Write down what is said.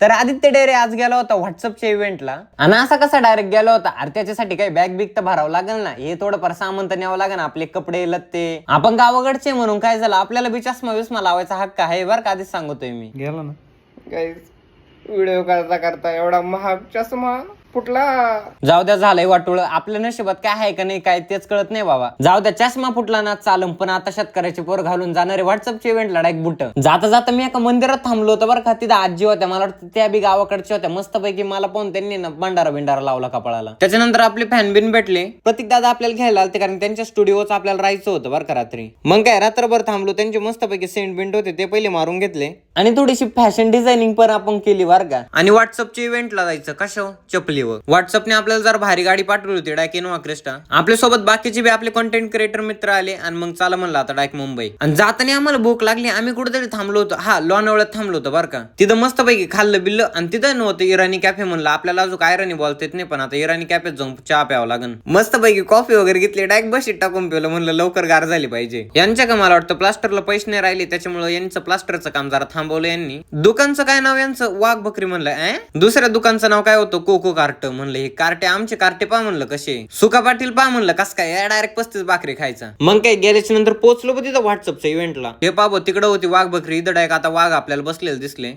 तर आदित्य डेरे आज गेला होता व्हॉट्सअपच्या इव्हेंटला आणि असा कसा डायरेक्ट गेला होता. अरे त्याच्यासाठी काही बॅग बिग तर भरावं लागेल ना, हे थोडंफार सामान तर न्यावं लागेल, आपले कपडे लत्ते. आपण गावाकडचे म्हणून काय झालं, आपल्याला बी चष्मा विस्मा लावायचा हक्क आहे बरं का, आधीच सांगतोय मी. गेला ना व्हिडिओ करता करता एवढा महाग चष्मा फुटला. जाऊ द्या, झालंय वाटोळ. आपल्या नशिबात काय आहे का नाही काय तेच कळत नाही बाबा. जाऊ द्या, चष्मा फुटला ना चालम, पण आता शेतकऱ्याचे पोर घालून जाणारे व्हॉट्सअपच्या इव्हेंटला डायरेक्ट बुट. जाता जाता मी एका मंदिरात थांबलो होतो बरं का, तिथं आजी होत्या, मला वाटतं त्या बी गावाकडच्या होत्या. मस्तपैकी मला पाहून त्यांनी ना भंडारा लावला कपाळाला. त्याच्यानंतर आपले फॅन बिन भेटले. प्रतीक दादा आपल्याला घ्यायला आलते, कारण त्यांच्या स्टुडिओच आपल्याला राहायचं होतं बरं का रात्री. मग काय रात्रभर थांबलो, त्यांचे मस्तपैकी सेंट बिंट होते ते पहिले मारून घेतले आणि थोडीशी फॅशन डिझायनिंग पण आपण केली बरं का. आणि व्हॉट्सअपच्या इव्हेंटला जायचं कशावर, चपलीवर. व्हॉट्सअपने आपल्याला जर भारी गाडी पाठवली होती डायरेक्ट इनोवा क्रिस्टा. आपल्यासोबत बाकीचे बी आपले कंटेंट क्रिएटर मित्र आले आणि मग चला म्हणलं आता डायरेक्ट मुंबई. आणि जाताना आम्हाला भूक लागली, आम्ही कुठेतरी थांबलो होतो. हा, लोणावळ्यात थांबलो होतो बरं का. तिथं मस्तपैकी खाल्लं बिल्लं आणि तिथं नव्हतं इराणी कॅफे. म्हणलं आपल्याला अजून आयराणी बोलता येत नाही, पण आता इराणी कॅफेत जाऊन चहा प्यावं लागेल. मस्तपैकी कॉफी वगैरे घेतली, डायरेक्ट बशीत टाकून पिवलं. म्हणलं लवकर गार झाली पाहिजे. यांच्या का मला वाटतं प्लास्टरला पैसे नाही राहिले, त्याच्यामुळे यांचं प्लास्टरचं काम जरा थांबवलं यांनी. दुकानचं काय नाव यांचं, वाघ बकरी म्हणलं. दुसऱ्या दुकानचं नाव काय होतं, कोको कार्ट. म्हणलं हे कार्टे आमचे कार्टे पा म्हणलं कसे. सुका पाटील पा म्हणलं कस काय, डायरेक्ट 35 भाकरी खायचा. मग काय गेल्याच्या नंतर पोहोचलो तिथं व्हॉट्सअपच्या इव्हेंटला. हे पाबो तिकडं होती वाघ बकरी, इथं डायरेक्ट आता वाघ आपल्याला बसलेले दिसले.